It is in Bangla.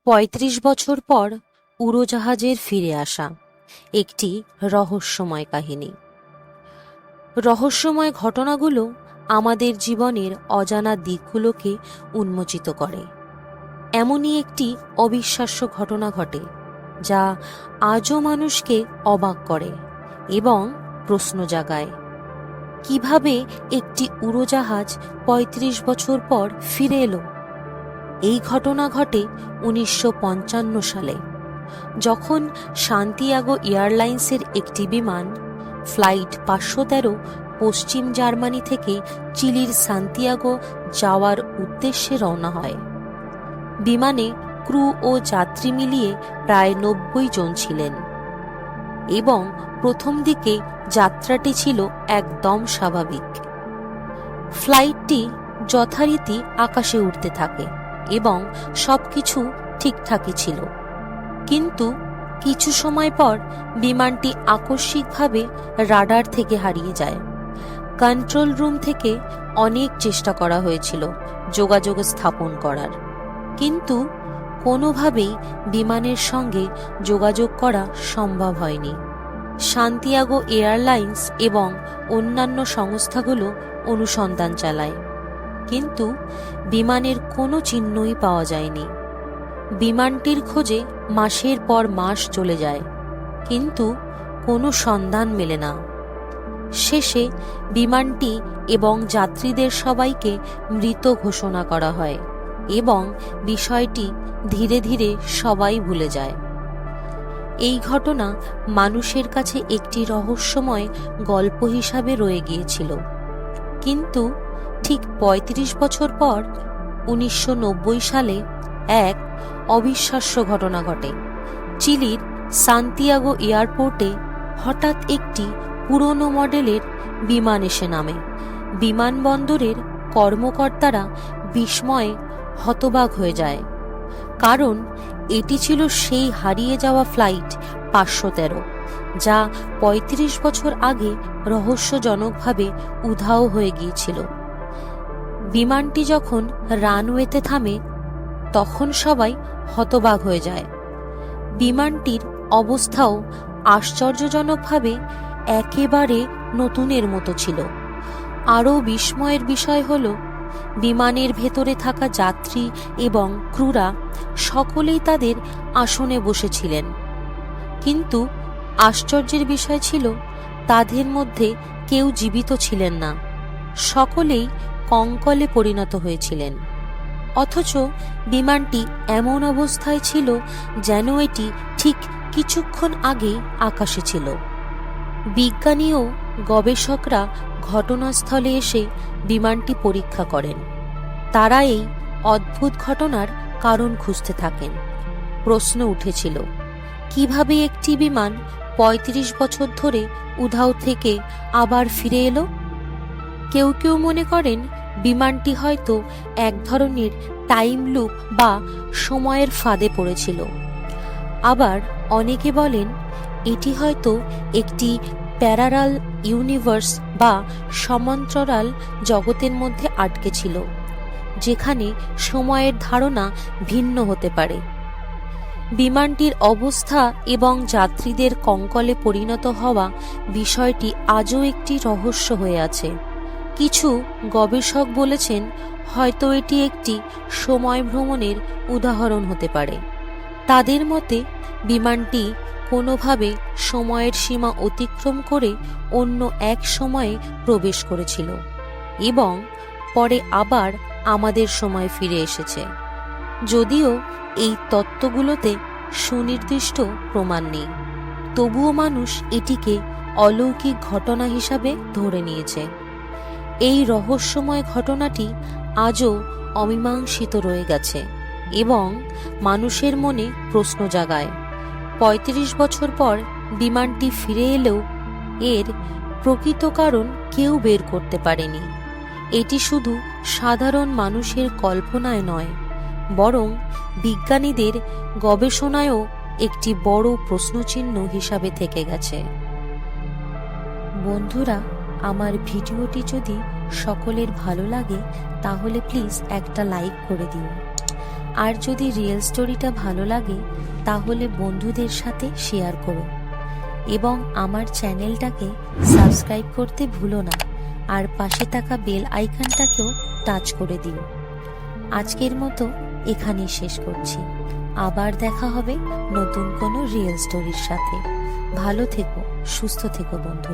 ৩৫ বছর পর উড়োজাহাজের ফিরে আসা একটি রহস্যময় কাহিনী। রহস্যময় ঘটনাগুলো আমাদের জীবনের অজানা দিকগুলোকে উন্মোচিত করে। এমনই একটি অবিশ্বাস্য ঘটনা ঘটে যা আজও মানুষকে অবাক করে এবং প্রশ্ন জাগায়। কিভাবে একটি উড়োজাহাজ ৩৫ বছর পর ফিরে এলো? এই ঘটনা ঘটে ১৯৫৫ সালে, যখন সান্তিয়াগো এয়ারলাইন্সের একটি বিমান ফ্লাইট ৫১৩ পশ্চিম জার্মানি থেকে চিলির সান্তিয়াগো যাওয়ার উদ্দেশ্যে রওনা হয়। বিমানে ক্রু ও যাত্রী মিলিয়ে প্রায় ৯০ জন ছিলেন এবং প্রথম দিকে যাত্রাটি ছিল একদম স্বাভাবিক। ফ্লাইটটি যথারীতি আকাশে উঠতে থাকে এবং সবকিছু ঠিকঠাকই ছিল, কিন্তু কিছু সময় পর বিমানটি আকস্মিকভাবে রাডার থেকে হারিয়ে যায়। কন্ট্রোল রুম থেকে অনেক চেষ্টা করা হয়েছিল যোগাযোগ স্থাপন করার, কিন্তু কোনোভাবেই বিমানের সঙ্গে যোগাযোগ করা সম্ভব হয়নি। সান্তিয়াগো এয়ারলাইন্স এবং অন্যান্য সংস্থাগুলো অনুসন্ধান চালায়, কিন্তু বিমানের কোনো চিহ্নই পাওয়া যায়নি। বিমানটির খোঁজে মাসের পর মাস চলে যায়, কিন্তু কোনো সন্ধান মেলে না। শেষে বিমানটি এবং যাত্রীদের সবাইকে মৃত ঘোষণা করা হয় এবং বিষয়টি ধীরে ধীরে সবাই ভুলে যায়। এই ঘটনা মানুষের কাছে একটি রহস্যময় গল্প হিসাবে রয়ে গিয়েছিল, কিন্তু ঠিক ৩৫ বছর পর ১৯৯০ সালে এক অবিশ্বাস্য ঘটনা ঘটে। চিলির সান্তিয়াগো এয়ারপোর্টে হঠাৎ একটি পুরনো মডেলের বিমান এসে নামে। বিমানবন্দরের কর্মকর্তারা বিস্ময়ে হতবাক হয়ে যায়, কারণ এটি ছিল সেই হারিয়ে যাওয়া ফ্লাইট ৫১৩, যা ৩৫ বছর আগে রহস্যজনকভাবে উধাও হয়ে গিয়েছিল। বিমানটি যখন রানওয়েতে থামে, তখন সবাই হতবাক হয়ে যায়। বিমানটির অবস্থাও আশ্চর্যজনকভাবে একেবারে নতুনের মতো ছিল। আরও বিস্ময়ের বিষয় হল, বিমানের ভেতরে থাকা যাত্রী এবং ক্রুরা সকলেই তাদের আসনে বসেছিলেন, কিন্তু আশ্চর্যের বিষয় ছিল তাদের মধ্যে কেউ জীবিত ছিলেন না। সকলেই কঙ্কলে পরিণত হয়েছিলেন, অথচ বিমানটি এমন অবস্থায় ছিল যেন এটি ঠিক কিছুক্ষণ আগে আকাশে ছিল। বিজ্ঞানী ও গবেষকরা ঘটনাস্থলে এসে বিমানটি পরীক্ষা করেন। তারা এই অদ্ভুত ঘটনার কারণ খুঁজতে থাকেন। প্রশ্ন উঠেছিল, কিভাবে একটি বিমান ৩৫ বছর ধরে উধাও থেকে আবার ফিরে এলো? কেউ কেউ মনে করেন বিমানটি হয়তো এক ধরনের টাইম লুপ বা সময়ের ফাঁদে পড়েছিল। আবার অনেকে বলেন এটি হয়তো একটি প্যারালাল ইউনিভার্স বা সমান্তরাল জগতের মধ্যে আটকে ছিল, যেখানে সময়ের ধারণা ভিন্ন হতে পারে। বিমানটির অবস্থা এবং যাত্রীদের কঙ্কলে পরিণত হওয়া বিষয়টি আজও একটি রহস্য হয়ে আছে। কিছু গবেষক বলেছেন হয়তো এটি একটি সময় ভ্রমণের উদাহরণ হতে পারে। তাদের মতে বিমানটি কোনোভাবে সময়ের সীমা অতিক্রম করে অন্য এক সময়ে প্রবেশ করেছিল এবং পরে আবার আমাদের সময় ফিরে এসেছে। যদিও এই তত্ত্বগুলোতে সুনির্দিষ্ট প্রমাণ নেই, তবুও মানুষ এটিকে অলৌকিক ঘটনা হিসাবে ধরে নিয়েছে। এই রহস্যময় ঘটনাটি আজও অমীমাংসিত রয়ে গেছে এবং মানুষের মনে প্রশ্ন জাগায়। ৩৫ বছর পর বিমানটি ফিরে এলেও এর প্রকৃত কারণ কেউ বের করতে পারেনি। এটি শুধু সাধারণ মানুষের কল্পনায় নয়, বরং বিজ্ঞানীদের গবেষণায়ও একটি বড় প্রশ্নচিহ্ন হিসাবে থেকে গেছে। বন্ধুরা, আমার ভিডিওটি যদি সকলের ভালো লাগে তাহলে প্লিজ একটা লাইক করে দিন। আর যদি রিয়েল স্টোরিটা ভালো লাগে তাহলে বন্ধুদের সাথে শেয়ার করো এবং আমার চ্যানেলটাকে সাবস্ক্রাইব করতে ভুলো না, আর পাশে থাকা বেল আইকনটাকেও টাচ করে দিও। আজকের মতো এখানেই শেষ করছি। আবার দেখা হবে নতুন কোনো রিয়েল স্টোরির সাথে। ভালো থেকো, সুস্থ থেকো বন্ধুরা।